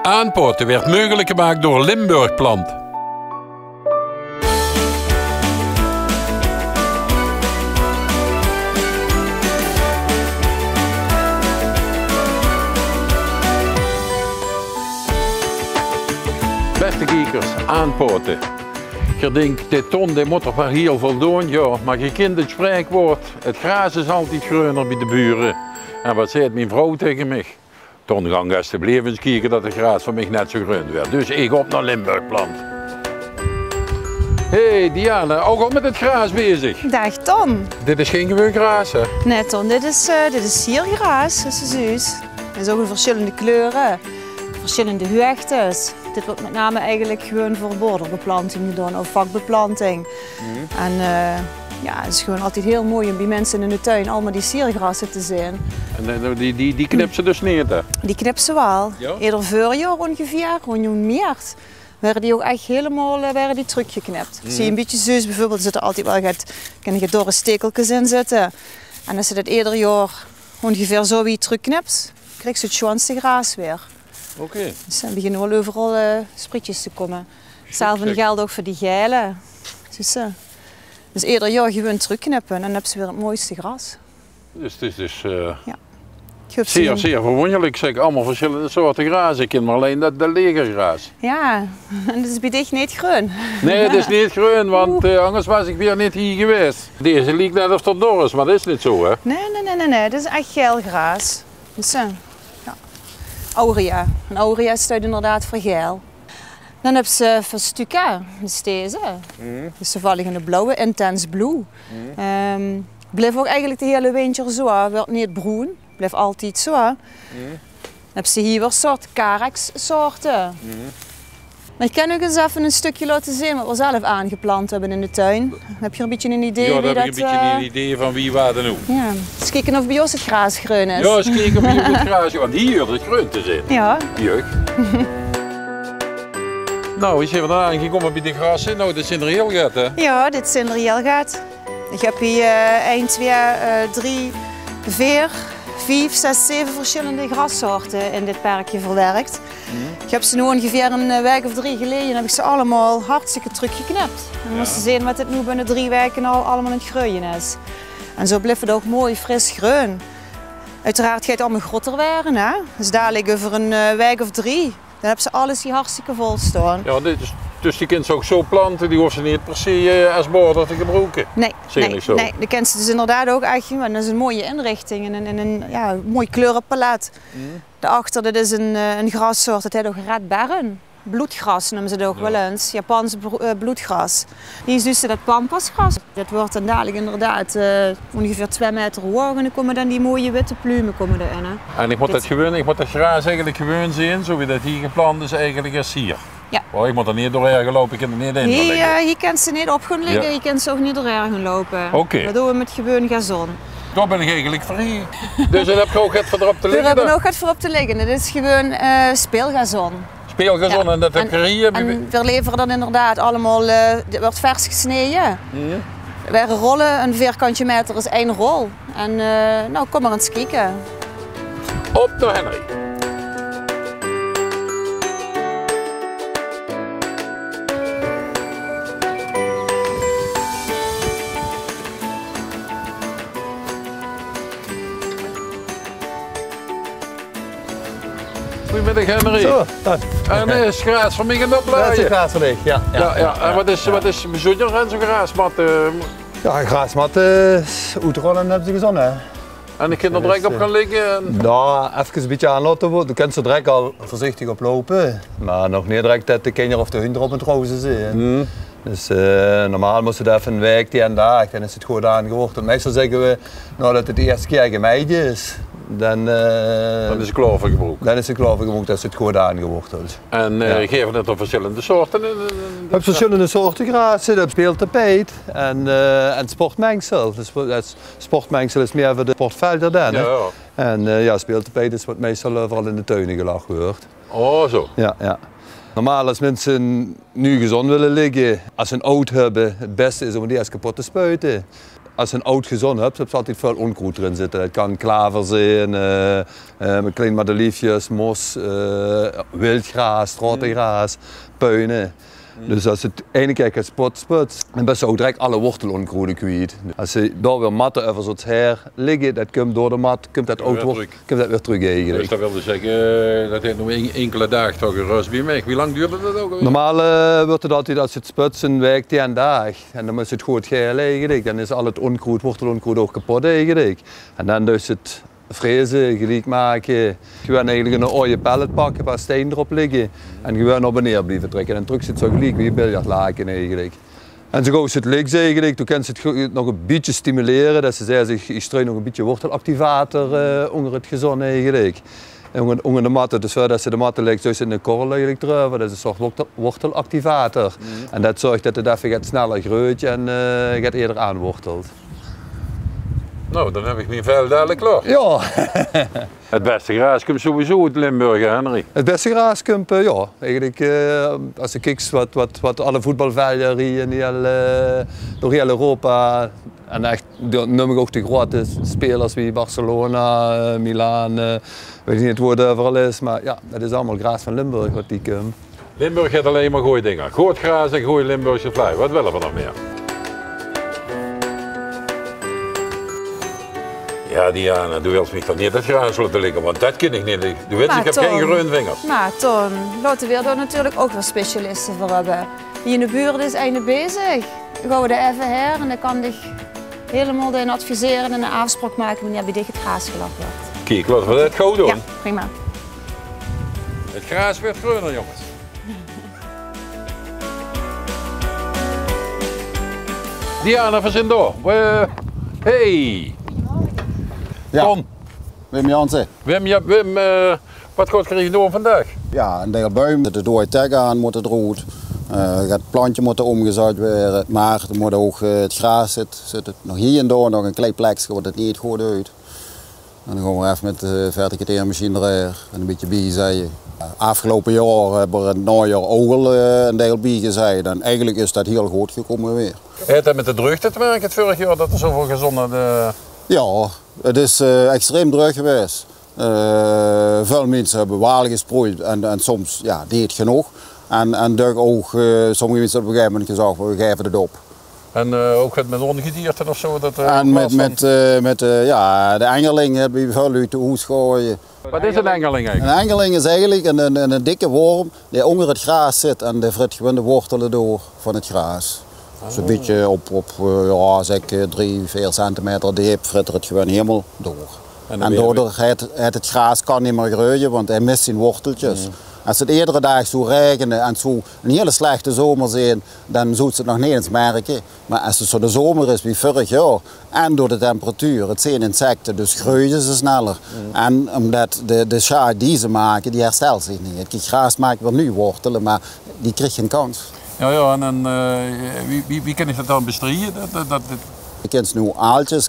Aanpoten werd mogelijk gemaakt door Limburgplant. Beste kijkers, Aanpoten. Je denkt, dit ton dit moet er maar heel voldoen. Ja, maar je kent het spreekwoord. Het gras is altijd groener bij de buren. En wat zei mijn vrouw tegen mij? Ton, gang alsjeblieft eens kijken dat het gras van mij net zo groen werd. Dus ik op naar Limburgplant. Hey Diana, ook al met het gras bezig? Dag Ton. Dit is geen gewoon gras, hè? Nee Ton, dit is siergras, dat is zus. Het is ook in verschillende kleuren, verschillende hoogtes. Dit wordt met name eigenlijk gewoon voor borderbeplanting gedaan of vakbeplanting. En ja, het is gewoon altijd heel mooi om bij mensen in de tuin allemaal die siergrassen te zien. En die knip ze dus niet, hè? Die knip ze wel. Ja? Eerder voorjaar ongeveer, rond maart, werden die ook echt helemaal teruggeknipt. Zie je een beetje zus bijvoorbeeld, er zitten altijd wel dorre stekeltjes in zitten. En als ze dat ieder jaar ongeveer zo weer terugknipt, krijg je het schoonste gras weer. Oké. Dus dan beginnen wel overal sprietjes te komen. Hetzelfde geldt ook voor die gele. Dus ieder jaar gewoon terugknippen en dan hebben ze weer het mooiste gras. Dus het is dus ja. zeer verwonderlijk, zeg, allemaal verschillende soorten gras. Ik ken maar alleen dat legergras. Ja, en dat is bij dich niet groen. Nee, het is niet groen, want anders was ik weer niet hier geweest. Deze lijkt net of het dor is, maar dat is niet zo, hè? Nee, dat is echt geel gras. Dus, ja. Aurea. En aurea staat inderdaad voor geel. Dan heb je voor stuca, dat is deze. Dus ze vallen in de blauwe, intens blue. Blijft ook eigenlijk de hele winter zo, wordt niet bruin, blijft altijd zo. Dan heb je hier weer soort carex soorten. Maar ik kan ook eens even een stukje laten zien wat we zelf aangeplant hebben in de tuin. Dan heb je een beetje een idee Ja, wie dan heb ik een beetje een idee van wie waar en hoe. Ja, eens kijken of bij ons het gras groen is. Ja, eens kijken of hier het gras is, want hier hoort het groen te zijn. Ja. Jeugd. Nou, is even aangekomen bij de grassen. Nou, dit zijn er heel goed, hè? Ja, dit zijn er heel goed. Ik heb hier 1, 2, 3, 4, 5, 6, 7 verschillende grassoorten in dit parkje verwerkt. Ik heb ze nu ongeveer een week of 3 geleden heb ik ze allemaal hartstikke teruggeknipt. En dan moest je zien wat dit nu binnen 3 weken al allemaal in het groeien is. En zo blijft het ook mooi fris groen. Uiteraard gaat het allemaal groter worden, hè? Dus dadelijk over een week of 3, dan hebben ze alles hier hartstikke vol staan. Ja, dus die kunt ze ook zo planten, die hoeft ze niet per se als border te gebruiken. Nee, zo. nee, die kent ze dus inderdaad ook echt. Dat is een mooie inrichting en een mooi kleurenpalet. Daarachter, dit is een grassoort, dat heet ook redbarren. Bloedgras noemen ze het ook wel eens, Japans bloedgras. Die is dus dat pampasgras. Dat wordt dan dadelijk inderdaad ongeveer 2 meter hoog en dan komen dan die mooie witte plumen erin. Hè. En ik moet dat gras eigenlijk gewoon zien, zo wie dat hier geplant is eigenlijk als hier. Ja. Oh, ik moet er niet doorheen lopen, ik kan er niet in liggen. Hier kan ze niet op gaan liggen, je kan ze ook niet doorheen gaan lopen. Oké. Dat doen we met gewoon gazon. Daar ben ik eigenlijk vrij. Dus dan heb je ook het voor erop te liggen? We hebben ook het voor op te liggen, dit is gewoon speelgazon. Speelgazon, ja. En dat heb je hier? En we leveren dan inderdaad allemaal, dit wordt vers gesneden. Wij rollen, een vierkantje meter is 1 rol. En nou, kom maar eens kijken. Op naar Henry. Goedemiddag Henry. Zo, en is gras van mij in de opleiding? Dat is gras van mij, ja. En wat is bijzonder aan zo'n grasmat? Ja, een grasmat uitrollen hebben ze gezonnen. En de kinderen direct op gaan liggen? Nou, even een beetje aanlaten worden. Dan kunnen ze direct al voorzichtig oplopen. Maar nog niet direct dat de kinderen of de hond erop aan het rozen zijn. Dus normaal moesten ze even een week, die en dag, dan is het goed aangeworden. Meestal zeggen we, nou, dat het de eerste keer gemaaid is, dan is het klaar voor gebroek. Dan is het klaar voor gebroek, dat het goed aangeworden is. En geven het op verschillende soorten? We hebben verschillende soorten grassen, dat speeltapijt en sportmengsel. Dus dat sportmengsel is meer voor de sportvelden dan. Ja. En ja, speeltapijt is wat meestal vooral in de tuinen gelachen wordt. Oh zo. Ja, ja. Normaal als mensen nu gezond willen liggen, als ze een oud hebben, het beste is om die eens kapot te spuiten. als je een oud gezond hebt, heb je altijd veel onkruid erin zitten. Het kan klaver zijn, met kleine madeliefjes, mos, wildgras, rottegras, puinen. Dus als het ene keer gaat sputst, dan ben je ook direct alle wortelonkruiden kwijt. Als je daar weer matten over zo'n her liggen, dat komt door de mat, komt dat oud wordt, komt dat weer terug eigenlijk. Dus dat wilde zeggen, dat heeft nog enkele dagen toch gerust bij mij. Wie lang duurde dat ook alweer? Normaal wordt het altijd als het sputst een week 10 dagen. En dan is het goed geel eigenlijk. Dan is al het onkruid, wortelonkruid ook kapot eigenlijk. En dan dus het frezen, gelijk maken. Gewoon eigenlijk een oude pallet pakken, een paar stenen erop liggen. En gewoon op en neer blijven trekken. En terug zit zo gelijk wie een biljartlaken eigenlijk. En zo gauw ze het links eigenlijk, toen kan ze het nog een beetje stimuleren. Dat ze zeggen, ik strui nog een beetje wortelactivator onder het gezond eigenlijk. En onder de matten, dus dat ze de matten legt dus in de korrel eigenlijk druiven. Dat is een soort wortelactivator. En dat zorgt dat het even gaat sneller groeit en gaat eerder aanwortelt. Nou, dan heb ik mijn vel dadelijk klaar. Ja. Het beste gras komt sowieso uit Limburg, Henry. Het beste gras komt, ja, eigenlijk als je kijkt wat alle voetbalvelden hier door heel Europa. En echt, noem ik ook de grote spelers wie Barcelona, Milaan, weet niet waar het overal is. Maar ja, dat is allemaal gras van Limburg wat die komt. Limburg heeft alleen maar goede dingen. Goed gras en goede Limburgse vlaai. Wat willen we nog meer? Ja, Diana, du wilt mij toch niet het gras laten liggen, want dat kan ik niet. Du weet, ik heb geen groene vingers. Maar Ton, laten we daar natuurlijk ook wel specialisten voor hebben. Hier in de buurt is einde bezig. Dan gaan we er even her en dan kan ik helemaal in adviseren en een afspraak maken wanneer bij dit het gras gelegd wordt. Kijk, laten we dat gauw doen. Ja, prima. Het gras werd groener, jongens. Diana van Zindor. Hey! Ja. Ton. Wim Jansen. Wim, wat gaat je doen vandaag? Ja, een deel buim. De dode tag aan moet het rood. Het plantje moet omgezaaid worden. Maar er moet ook het gras zit nog hier en daar nog een klein plekje wat het niet goed uit. En dan gaan we even met de verticateermachine erin en een beetje bijzaaien. Afgelopen jaar hebben we het najaar ook al een deel bijgezaaid. En eigenlijk is dat heel goed gekomen weer. Heeft dat met de drukte te maken het vorig jaar dat er zoveel gezonde... Ja, het is extreem druk geweest. Veel mensen hebben waal gesproeid en soms ja, niet genoeg. En dus ook sommige mensen op een gegeven moment gezegd, we geven het op. En ook met ongedierte of zo? En met ja, de engeling hebben we veel uit de hoes gooien. Wat is een engeling eigenlijk? Een engeling is eigenlijk een dikke worm die onder het gras zit en die frit gewoon de wortelen door van het gras. Dus een beetje op ja, zeg 3-4 centimeter diep frittert het gewoon helemaal door. En daardoor het gras kan niet meer groeien, want hij mist zijn worteltjes. Als het iedere dag zou regenen en zo een hele slechte zomer zijn, dan zou het nog niet eens merken. Maar als het zo de zomer is wie vorig jaar en door de temperatuur, het zijn insecten, dus groeien ze sneller. En omdat de schaar die ze maken, die herstelt zich niet. Het gras maakt wel nu wortelen, maar die krijgt geen kans. Ja, en wie kan ik dat dan bestrijden? Je kunt nu aaltjes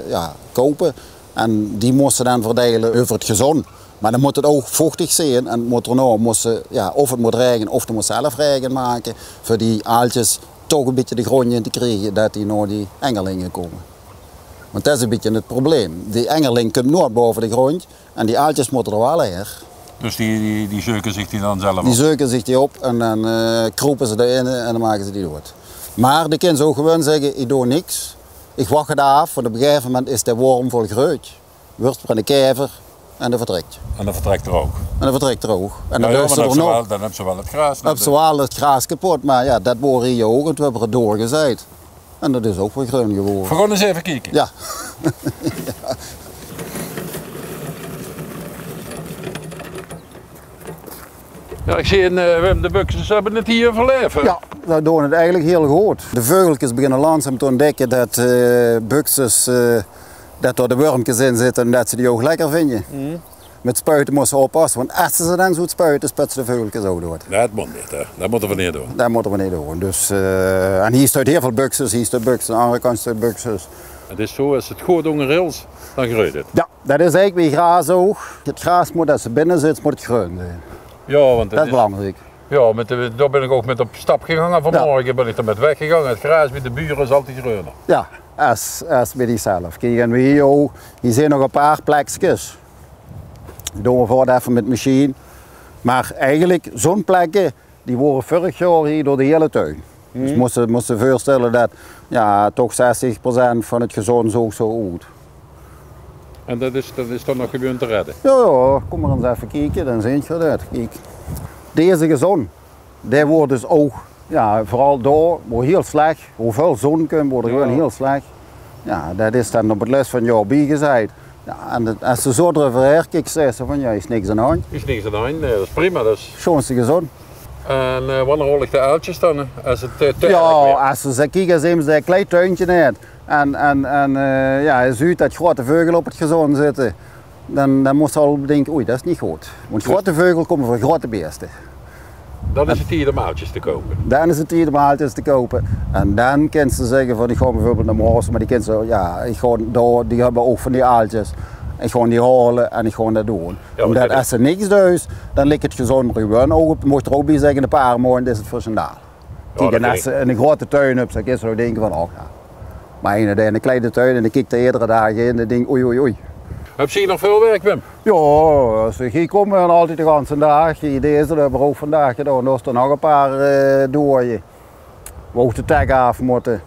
ja, kopen en die moesten dan verdelen over het gezond. Maar dan moet het ook vochtig zijn en moet er nou, ja, of het moet regenen of je moet zelf regen maken voor die aaltjes toch een beetje de grond in te krijgen dat die naar die engelingen komen. Want dat is een beetje het probleem. Die engeling komt nooit boven de grond en die aaltjes moeten er wel her. Dus die zeuken zich die dan zelf op? Die zeuken zich die op en dan kroepen ze erin en dan maken ze die dood. Maar de kind zou gewoon zeggen, ik doe niks. Ik wacht het af, want op een gegeven moment is de worm volgroeid. Wordt van de kever en dat vertrekt. En dat vertrekt er ook? En dat vertrekt er ook. En dan hebben ze wel het gras. Dan hebben ze wel het gras kapot, maar ja, dat wordt hier ook en we hebben het doorgezaaid. En dat is ook weer groen geworden. We gaan eens even kijken. Ja. Ja. Ja, ik zie Wim de Buxus hebben het hier verleven. Ja, we doen het eigenlijk heel goed. De vogeltjes beginnen langzaam te ontdekken dat Buxus, dat er de wormpjes in zitten en dat ze die ook lekker vinden. Met spuiten moeten ze oppassen, want als ze dan zo spuiten, sputsen de vogeltjes ook door. Dat moet niet, hè. Dat moeten we niet doen. Dat moeten we niet doen. Dus, en hier staat heel veel Buxus, hier staat Buxus, aan de andere kant staat Buxus. Het is zo, als het goed onder is, dan groeit het. Ja, dat is eigenlijk wie gras ook. Het gras moet, als ze binnen zit, moet het groen zijn. Ja, want dat is belangrijk. Ja, daar ben ik ook met op stap gegaan. Vanmorgen ben ik er met weggegaan. Het gras met de buren is altijd groener. Ja, als bij diezelf. Kijk, en hier zijn nog een paar plekjes. Die doen we voor even met de machine. Maar eigenlijk, zo'n plekken, die worden vorig jaar hier door de hele tuin. Dus moesten voorstellen dat ja, toch 60% van het gezond zo oud. En dat is dan nog gewoon te redden? Ja, kom maar eens even kijken, dan zie je dat. Kijk, deze gezond, die wordt dus ook, ja, vooral daar, wordt heel slecht. Hoeveel zon komt, wordt gewoon heel slecht. Ja, dat is dan op het les van jou bijgezegd. Ja, en als ze zo erover herkijkt, zeggen ze van ja, is niks aan de hand. Is niks aan de hand, nee, dat is prima. Dat is... Schoonste gezond. En wanneer rol ik de uiltjes dan? Als het ja, als ze kijken, zien ze een klein tuintje net. En ja, je ziet dat grote vogels op het gezond zitten. Dan moet je al denken, oei, dat is niet goed. Want grote vogels komen voor grote beesten. Dan is het hier om uiltjes te kopen? Dan is het hier om uiltjes te kopen. En dan kunnen ze zeggen van, ik ga bijvoorbeeld naar Mars, maar die kunnen ze, ja, ik ga daar, die hebben ook van die uiltjes. Ik ga die halen en ik ga dat doen. Ja, omdat als er niks doet, dan ligt het gezond gewoon ook. Mocht er ook bij zeggen, een paar maanden is het voor zijn daal. Kijk, en als ze een grote tuin hebt, dan kun je denken van, oh ja. Maar in een kleine tuin en dan kijk je de eerdere dagen in en dan denk oei oei oei. Heb je hier nog veel werk, Wim? Ja, als we hier komen dan altijd de hele dag. Deze hebben we ook vandaag gedaan. Er is er nog een paar dooien. We ook de tag af moeten.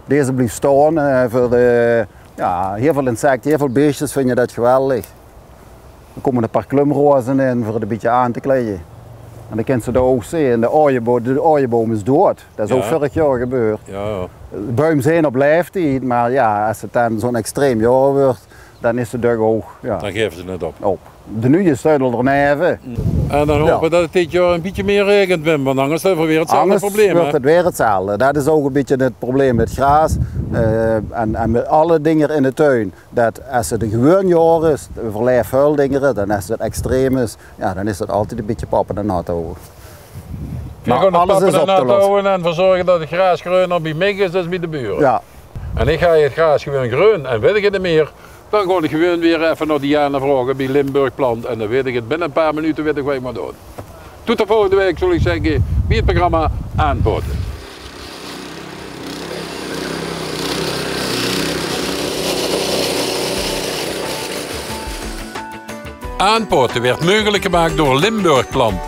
Deze blijft staan voor de, ja, heel veel insecten, heel veel beestjes vind je dat geweldig. Er komen een paar klumrozen in voor het een beetje aan te kleden. En dan kun je daar ook zien, de ooienboom is dood. Dat is ook vorig jaar gebeurd. Ja. De boom zijn op leeftijd, maar ja, als het dan zo'n extreem jaar wordt, dan is de dug ook. Ja. Dan geven ze het op. De nieuwe stuidel er neven. En dan hopen we dat het dit jaar een beetje meer regent, Wim, want anders hebben we weer hetzelfde probleem. Anders wordt het weer hetzelfde. Dat is ook een beetje het probleem met gras en met alle dingen in de tuin. Dat als het een gewoon jaar is, overleef veel dingen, dan als het extreem is, ja, dan is het altijd een beetje pappen en nat houden. Maar gewoon nog pappen en nat houden en ervoor zorgen dat het gras groener bij mij is dan bij de buren. Ja. En ik ga het gras gewoon groen en weet ik het meer. Dan ga ik gewoon weer even naar Diana vragen bij Limburg Plant en dan weet ik het binnen een paar minuten weet ik wat ik moet doen. Tot de volgende week zal ik zeggen bij het programma Aanpoten. Aanpoten werd mogelijk gemaakt door Limburg Plant.